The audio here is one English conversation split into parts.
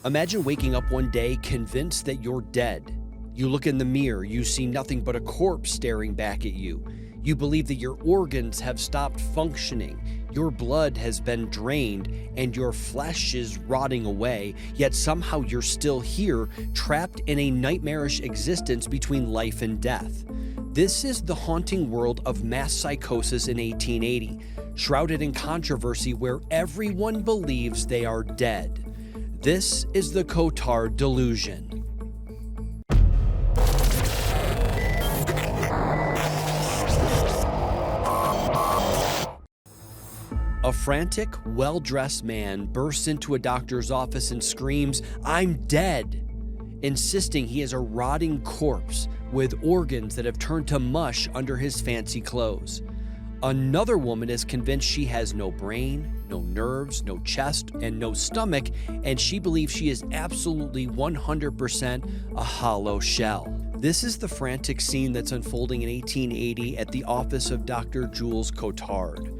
Imagine waking up one day convinced that you're dead. You look in the mirror, you see nothing but a corpse staring back at you. You believe that your organs have stopped functioning, your blood has been drained, and your flesh is rotting away, yet somehow you're still here, trapped in a nightmarish existence between life and death. This is the haunting world of mass psychosis in 1880, shrouded in controversy where everyone believes they are dead. This is the Cotard Delusion. A frantic, well-dressed man bursts into a doctor's office and screams, "I'm dead," insisting he is a rotting corpse with organs that have turned to mush under his fancy clothes. Another woman is convinced she has no brain, no nerves, no chest, and no stomach, and she believes she is absolutely 100% a hollow shell. This is the frantic scene that's unfolding in 1880 at the office of Dr. Jules Cotard.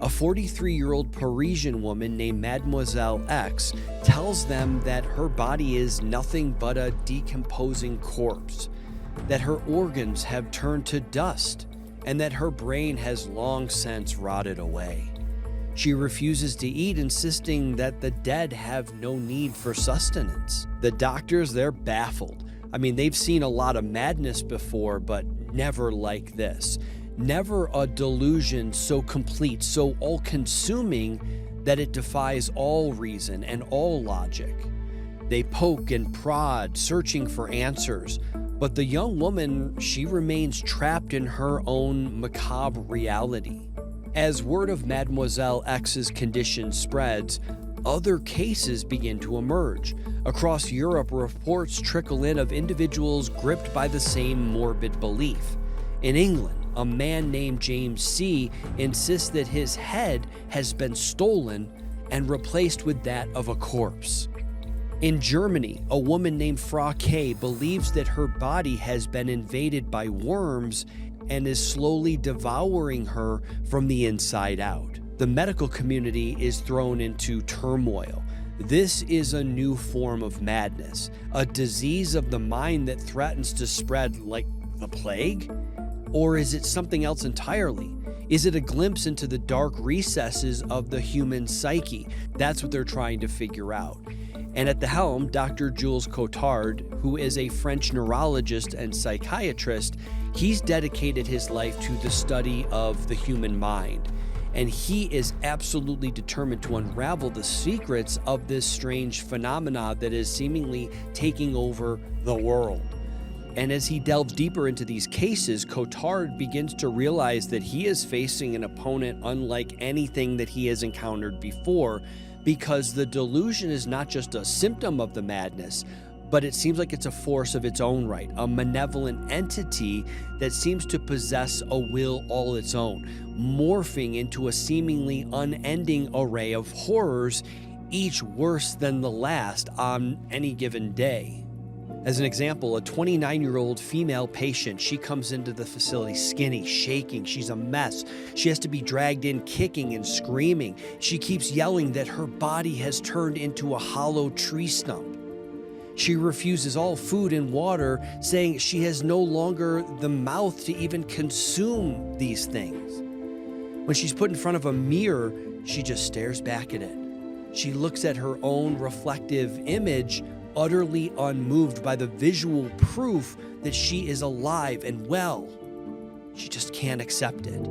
A 43-year-old Parisian woman named Mademoiselle X tells them that her body is nothing but a decomposing corpse, that her organs have turned to dust, and that her brain has long since rotted away. She refuses to eat, insisting that the dead have no need for sustenance. The doctors, they're baffled. I mean, they've seen a lot of madness before, but never like this. Never a delusion so complete, so all-consuming that it defies all reason and all logic. They poke and prod, searching for answers, but the young woman, she remains trapped in her own macabre reality. As word of Mademoiselle X's condition spreads, other cases begin to emerge. Across Europe, reports trickle in of individuals gripped by the same morbid belief. In England, a man named James C. insists that his head has been stolen and replaced with that of a corpse. In Germany, a woman named Frau K. believes that her body has been invaded by worms and is slowly devouring her from the inside out. The medical community is thrown into turmoil. This is a new form of madness, a disease of the mind that threatens to spread like the plague? Or is it something else entirely? Is it a glimpse into the dark recesses of the human psyche? That's what they're trying to figure out. And at the helm, Dr. Jules Cotard, who is a French neurologist and psychiatrist, he's dedicated his life to the study of the human mind. And he is absolutely determined to unravel the secrets of this strange phenomena that is seemingly taking over the world. And as he delves deeper into these cases, Cotard begins to realize that he is facing an opponent unlike anything that he has encountered before, because the delusion is not just a symptom of the madness, but it seems like it's a force of its own right, a malevolent entity that seems to possess a will all its own, morphing into a seemingly unending array of horrors, each worse than the last on any given day. As an example, a 29-year-old female patient, she comes into the facility skinny, shaking, she's a mess. She has to be dragged in kicking and screaming. She keeps yelling that her body has turned into a hollow tree stump. She refuses all food and water, saying she has no longer the mouth to even consume these things. When she's put in front of a mirror, she just stares back at it. She looks at her own reflective image, utterly unmoved by the visual proof that she is alive and well. She just can't accept it.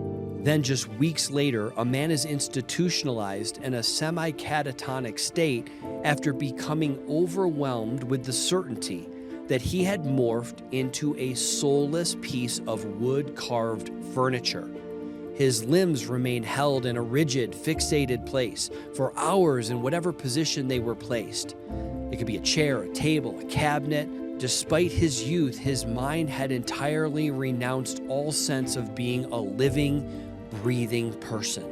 Then just weeks later, a man is institutionalized in a semi-catatonic state after becoming overwhelmed with the certainty that he had morphed into a soulless piece of wood-carved furniture. His limbs remain held in a rigid, fixated place for hours in whatever position they were placed. It could be a chair, a table, a cabinet. Despite his youth, his mind had entirely renounced all sense of being a living, breathing person.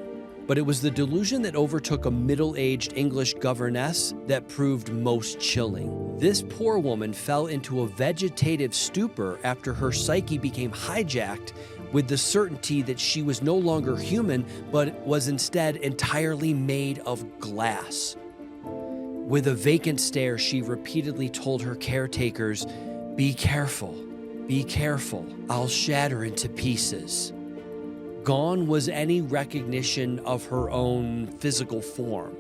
But it was the delusion that overtook a middle-aged English governess that proved most chilling. This poor woman fell into a vegetative stupor after her psyche became hijacked with the certainty that she was no longer human, but was instead entirely made of glass. With a vacant stare, she repeatedly told her caretakers, "Be careful, be careful, I'll shatter into pieces." Gone was any recognition of her own physical form.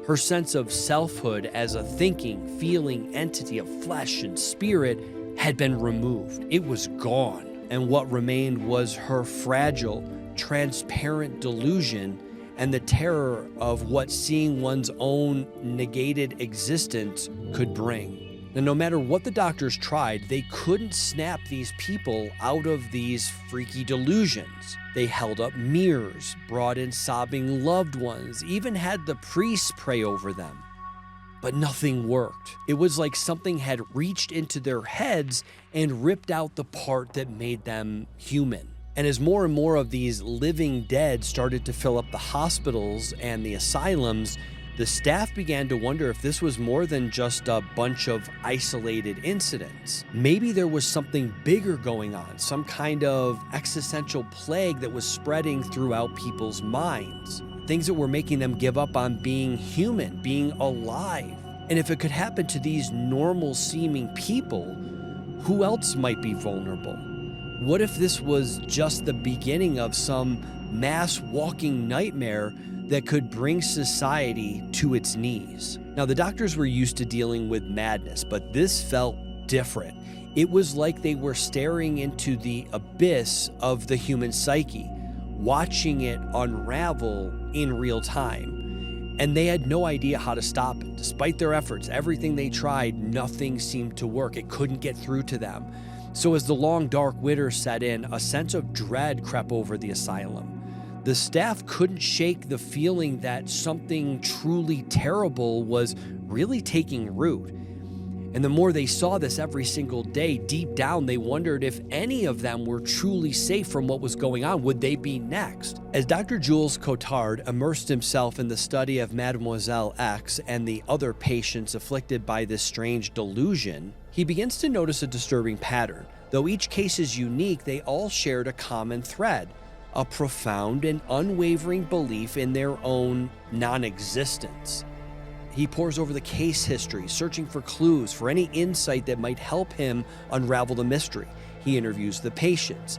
Her sense of selfhood as a thinking, feeling entity of flesh and spirit had been removed. It was gone. And what remained was her fragile, transparent delusion and the terror of what seeing one's own negated existence could bring. And no matter what the doctors tried, they couldn't snap these people out of these freaky delusions. They held up mirrors, brought in sobbing loved ones, even had the priests pray over them. But nothing worked. It was like something had reached into their heads and ripped out the part that made them human. And as more and more of these living dead started to fill up the hospitals and the asylums, the staff began to wonder if this was more than just a bunch of isolated incidents. Maybe there was something bigger going on, some kind of existential plague that was spreading throughout people's minds. Things that were making them give up on being human, being alive. And if it could happen to these normal-seeming people, who else might be vulnerable? What if this was just the beginning of some mass walking nightmare that could bring society to its knees? Now, the doctors were used to dealing with madness, but this felt different. It was like they were staring into the abyss of the human psyche, watching it unravel in real time. And they had no idea how to stop it. Despite their efforts, everything they tried, nothing seemed to work. It couldn't get through to them. So as the long dark winter set in, a sense of dread crept over the asylum. The staff couldn't shake the feeling that something truly terrible was really taking root. And the more they saw this every single day, deep down they wondered if any of them were truly safe from what was going on. Would they be next? As Dr. Jules Cotard immersed himself in the study of Mademoiselle X and the other patients afflicted by this strange delusion, he begins to notice a disturbing pattern. Though each case is unique, they all shared a common thread: a profound and unwavering belief in their own non-existence. He pores over the case history, searching for clues, for any insight that might help him unravel the mystery. He interviews the patients,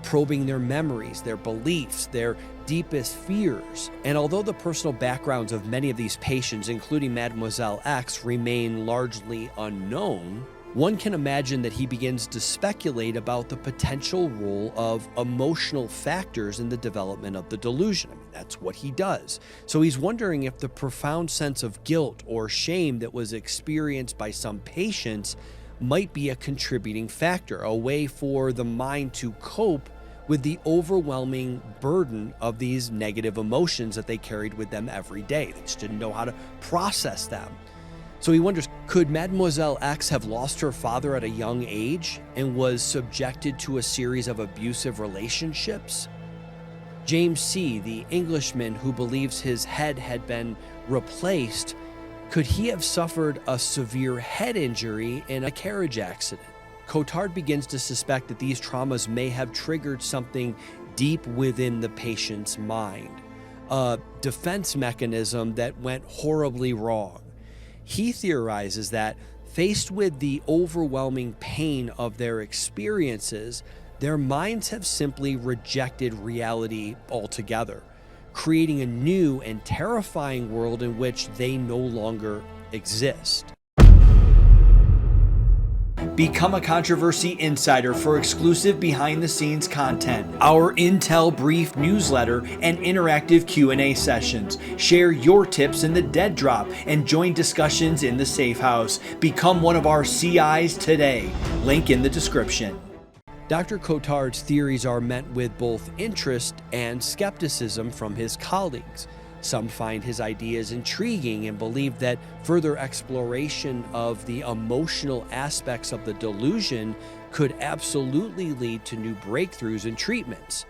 probing their memories, their beliefs, their deepest fears. And although the personal backgrounds of many of these patients, including Mademoiselle X, remain largely unknown, one can imagine that he begins to speculate about the potential role of emotional factors in the development of the delusion. I mean, that's what he does. So he's wondering if the profound sense of guilt or shame that was experienced by some patients might be a contributing factor, a way for the mind to cope with the overwhelming burden of these negative emotions that they carried with them every day. They just didn't know how to process them. So he wonders, could Mademoiselle X have lost her father at a young age and was subjected to a series of abusive relationships? James C., the Englishman who believes his head had been replaced, could he have suffered a severe head injury in a carriage accident? Cotard begins to suspect that these traumas may have triggered something deep within the patient's mind, a defense mechanism that went horribly wrong. He theorizes that, faced with the overwhelming pain of their experiences, their minds have simply rejected reality altogether, creating a new and terrifying world in which they no longer exist. Become a Controversy Insider for exclusive behind-the-scenes content, our Intel Brief newsletter, and interactive Q&A sessions. Share your tips in the Dead Drop and join discussions in the Safe House. Become one of our CIs today. Link in the description. Dr. Cotard's theories are met with both interest and skepticism from his colleagues. Some find his ideas intriguing and believe that further exploration of the emotional aspects of the delusion could absolutely lead to new breakthroughs and treatments.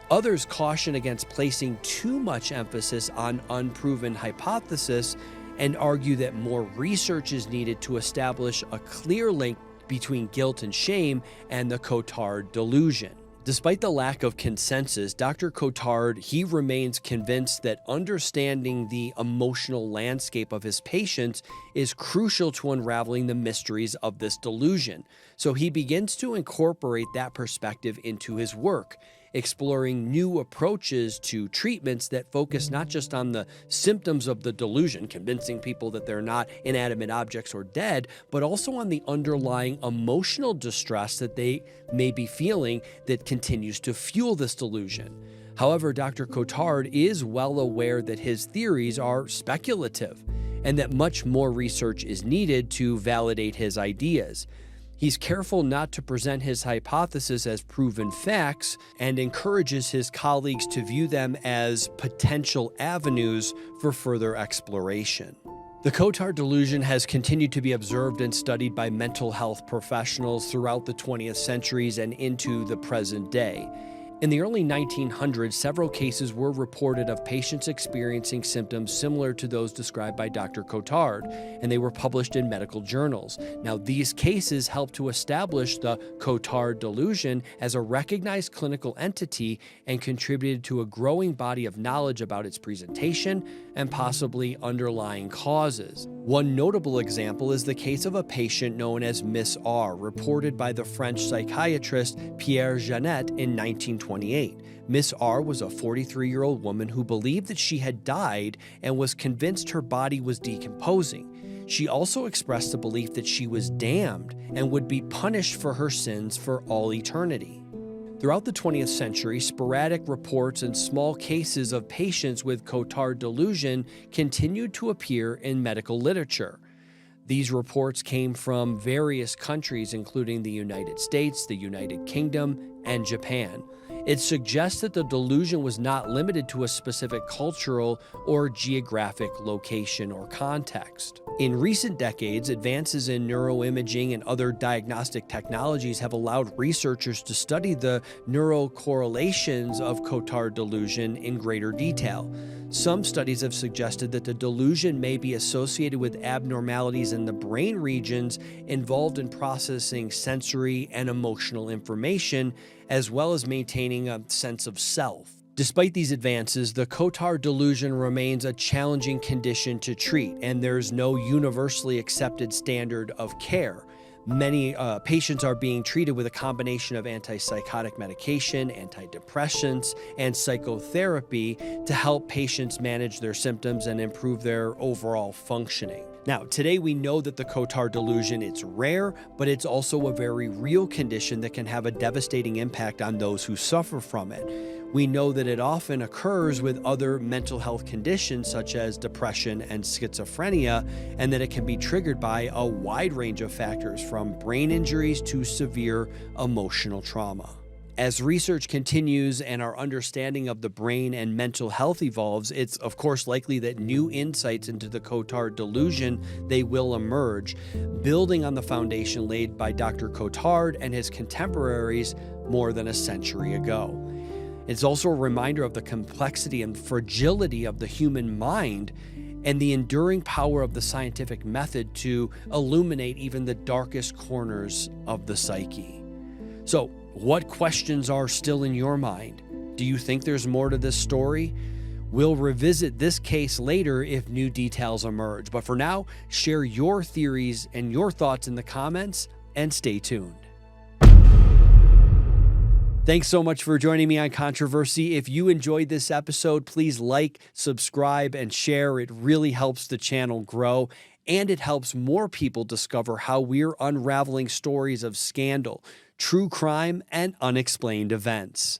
Others caution against placing too much emphasis on unproven hypothesis and argue that more research is needed to establish a clear link between guilt and shame and the Cotard delusion. Despite the lack of consensus, Dr. Cotard, he remains convinced that understanding the emotional landscape of his patients is crucial to unraveling the mysteries of this delusion. So he begins to incorporate that perspective into his work, exploring new approaches to treatments that focus not just on the symptoms of the delusion, convincing people that they're not inanimate objects or dead, but also on the underlying emotional distress that they may be feeling that continues to fuel this delusion. However, Dr. Cotard is well aware that his theories are speculative and that much more research is needed to validate his ideas. He's careful not to present his hypothesis as proven facts and encourages his colleagues to view them as potential avenues for further exploration. The Cotard delusion has continued to be observed and studied by mental health professionals throughout the 20th centuries and into the present day. In the early 1900s, several cases were reported of patients experiencing symptoms similar to those described by Dr. Cotard, and they were published in medical journals. Now, these cases helped to establish the Cotard delusion as a recognized clinical entity and contributed to a growing body of knowledge about its presentation and possibly underlying causes. One notable example is the case of a patient known as Miss R, reported by the French psychiatrist Pierre Janet in 1928. Miss R was a 43-year-old woman who believed that she had died and was convinced her body was decomposing. She also expressed the belief that she was damned and would be punished for her sins for all eternity. Throughout the 20th century, sporadic reports and small cases of patients with Cotard delusion continued to appear in medical literature. These reports came from various countries, including the United States, the United Kingdom, and Japan. It suggests that the delusion was not limited to a specific cultural or geographic location or context. In recent decades, advances in neuroimaging and other diagnostic technologies have allowed researchers to study the neurocorrelations of Cotard delusion in greater detail. Some studies have suggested that the delusion may be associated with abnormalities in the brain regions involved in processing sensory and emotional information, as well as maintaining a sense of self. Despite these advances, the Cotard delusion remains a challenging condition to treat, and there's no universally accepted standard of care. Many patients are being treated with a combination of antipsychotic medication, antidepressants, and psychotherapy to help patients manage their symptoms and improve their overall functioning. Now, today we know that the Cotard delusion, it's rare, but it's also a very real condition that can have a devastating impact on those who suffer from it. We know that it often occurs with other mental health conditions such as depression and schizophrenia, and that it can be triggered by a wide range of factors from brain injuries to severe emotional trauma. As research continues and our understanding of the brain and mental health evolves, it's of course likely that new insights into the Cotard delusion, they will emerge, building on the foundation laid by Dr. Cotard and his contemporaries more than a century ago. It's also a reminder of the complexity and fragility of the human mind and the enduring power of the scientific method to illuminate even the darkest corners of the psyche. So, what questions are still in your mind? Do you think there's more to this story? We'll revisit this case later if new details emerge. But for now, share your theories and your thoughts in the comments and stay tuned. Thanks so much for joining me on Controversy. If you enjoyed this episode, please like, subscribe, and share. It really helps the channel grow, and it helps more people discover how we're unraveling stories of scandal, true crime, and unexplained events.